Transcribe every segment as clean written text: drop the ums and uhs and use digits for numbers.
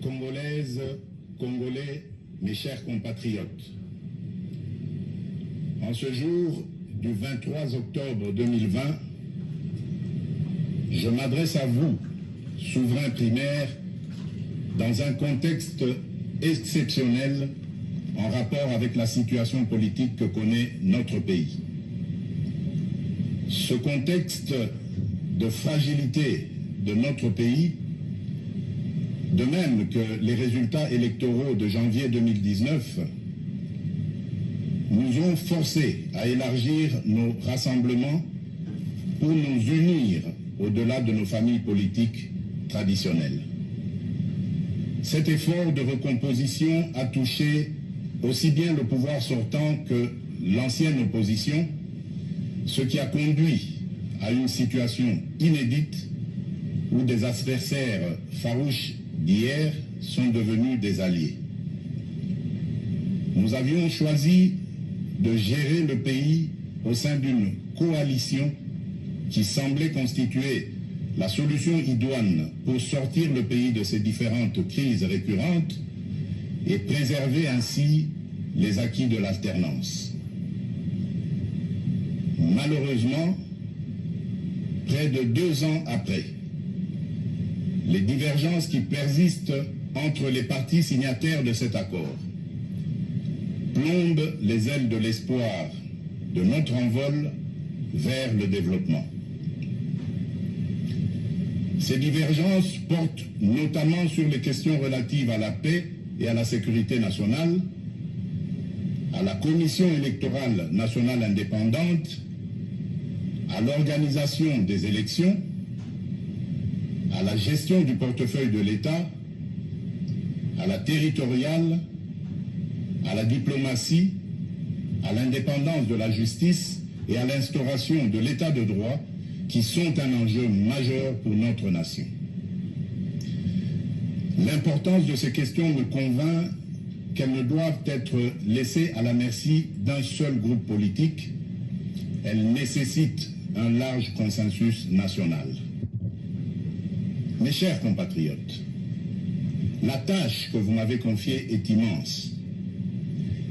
Congolaises, Congolais, mes chers compatriotes, en ce jour du 23 octobre 2020, je m'adresse à vous, souverains primaires, dans un contexte exceptionnel en rapport avec la situation politique que connaît notre pays. Ce contexte de fragilité de notre pays, de même que les résultats électoraux de janvier 2019, nous ont forcés à élargir nos rassemblements pour nous unir au-delà de nos familles politiques traditionnelles. Cet effort de recomposition a touché aussi bien le pouvoir sortant que l'ancienne opposition, ce qui a conduit à une situation inédite où des adversaires farouches d'hier sont devenus des alliés. Nous avions choisi de gérer le pays au sein d'une coalition qui semblait constituer la solution idoine pour sortir le pays de ces différentes crises récurrentes et préserver ainsi les acquis de l'alternance. Malheureusement, près de 2 ans après, les divergences qui persistent entre les partis signataires de cet accord plombent les ailes de l'espoir de notre envol vers le développement. Ces divergences portent notamment sur les questions relatives à la paix et à la sécurité nationale, à la Commission électorale nationale indépendante, à l'organisation des élections, à la gestion du portefeuille de l'État, à la territoriale, à la diplomatie, à l'indépendance de la justice et à l'instauration de l'État de droit qui sont un enjeu majeur pour notre nation. L'importance de ces questions me convainc qu'elles ne doivent être laissées à la merci d'un seul groupe politique. Elles nécessitent un large consensus national. Mes chers compatriotes, la tâche que vous m'avez confiée est immense.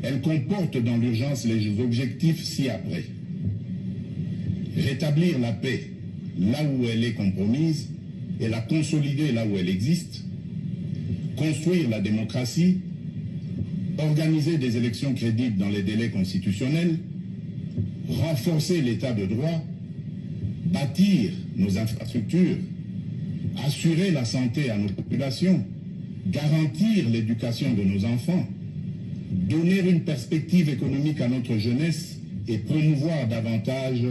Elle comporte dans l'urgence les objectifs ci-après. Rétablir la paix là où elle est compromise et la consolider là où elle existe, construire la démocratie, organiser des élections crédibles dans les délais constitutionnels, renforcer l'état de droit, bâtir nos infrastructures, assurer la santé à nos populations, garantir l'éducation de nos enfants, donner une perspective économique à notre jeunesse et promouvoir davantage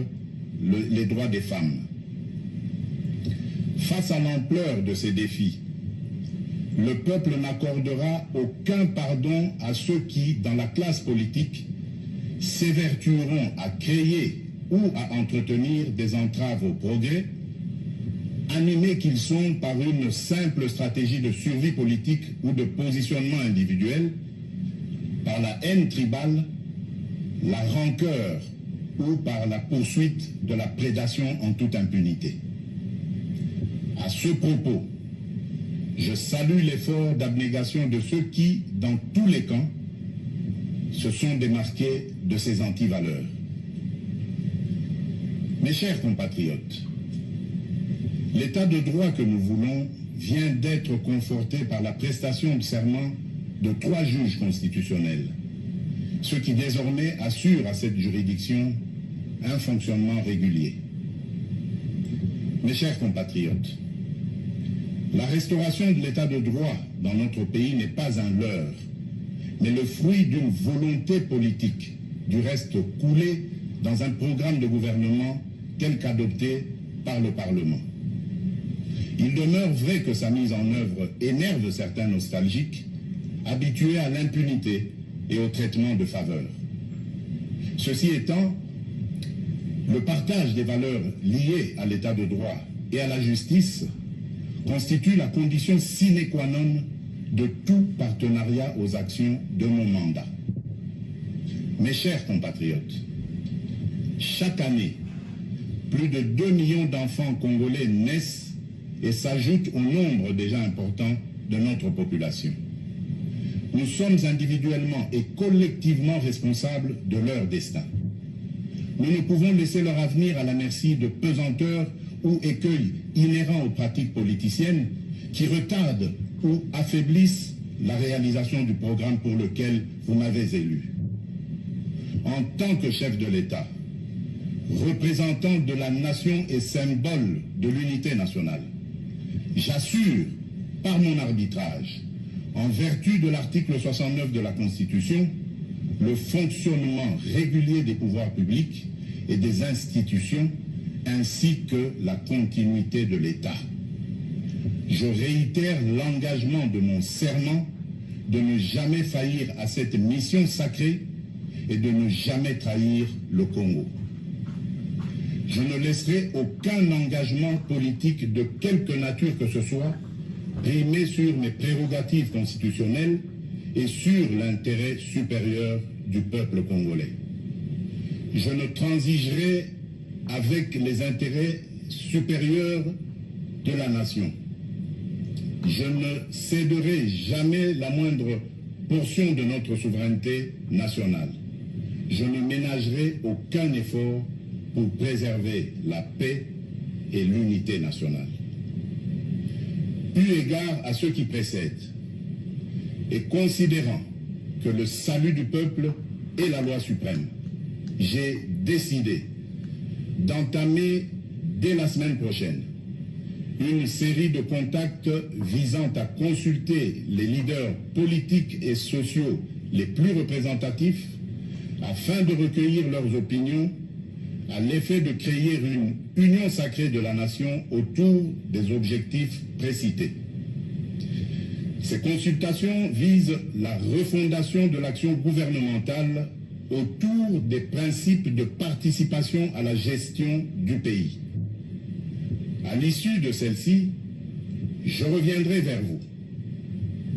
les droits des femmes. Face à l'ampleur de ces défis, le peuple n'accordera aucun pardon à ceux qui, dans la classe politique, s'évertueront à créer ou à entretenir des entraves au progrès, animés qu'ils sont par une simple stratégie de survie politique ou de positionnement individuel, par la haine tribale, la rancœur ou par la poursuite de la prédation en toute impunité. À ce propos, je salue l'effort d'abnégation de ceux qui, dans tous les camps, se sont démarqués de ces antivaleurs. Mes chers compatriotes, l'état de droit que nous voulons vient d'être conforté par la prestation de serment de 3 juges constitutionnels, ce qui désormais assure à cette juridiction un fonctionnement régulier. Mes chers compatriotes, la restauration de l'état de droit dans notre pays n'est pas un leurre, mais le fruit d'une volonté politique, du reste coulée dans un programme de gouvernement tel qu'adopté par le Parlement. Il demeure vrai que sa mise en œuvre énerve certains nostalgiques, habitués à l'impunité et au traitement de faveur. Ceci étant, le partage des valeurs liées à l'état de droit et à la justice constitue la condition sine qua non de tout partenariat aux actions de mon mandat. Mes chers compatriotes, chaque année, plus de 2 millions d'enfants congolais naissent et s'ajoutent au nombre déjà important de notre population. Nous sommes individuellement et collectivement responsables de leur destin. Nous ne pouvons laisser leur avenir à la merci de pesanteurs ou écueils inhérents aux pratiques politiciennes qui retardent ou affaiblissent la réalisation du programme pour lequel vous m'avez élu. En tant que chef de l'État, représentant de la nation et symbole de l'unité nationale, j'assure par mon arbitrage, en vertu de l'article 69 de la Constitution, le fonctionnement régulier des pouvoirs publics et des institutions, ainsi que la continuité de l'État. Je réitère l'engagement de mon serment de ne jamais faillir à cette mission sacrée et de ne jamais trahir le Congo. Je ne laisserai aucun engagement politique de quelque nature que ce soit primer sur mes prérogatives constitutionnelles et sur l'intérêt supérieur du peuple congolais. Je ne transigerai avec les intérêts supérieurs de la nation. Je ne céderai jamais la moindre portion de notre souveraineté nationale. Je ne ménagerai aucun effort pour préserver la paix et l'unité nationale. Eu égard à ceux qui précèdent, et considérant que le salut du peuple est la loi suprême, j'ai décidé d'entamer dès la semaine prochaine une série de contacts visant à consulter les leaders politiques et sociaux les plus représentatifs afin de recueillir leurs opinions à l'effet de créer une union sacrée de la nation autour des objectifs précités. Ces consultations visent la refondation de l'action gouvernementale autour des principes de participation à la gestion du pays. À l'issue de celle-ci, je reviendrai vers vous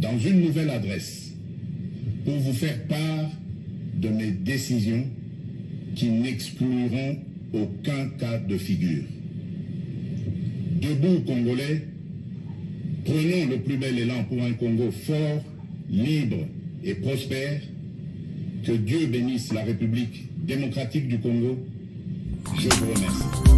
dans une nouvelle adresse pour vous faire part de mes décisions qui n'excluront aucun cas de figure. Debout, Congolais, prenons le plus bel élan pour un Congo fort, libre et prospère. Que Dieu bénisse la République démocratique du Congo. Je vous remercie.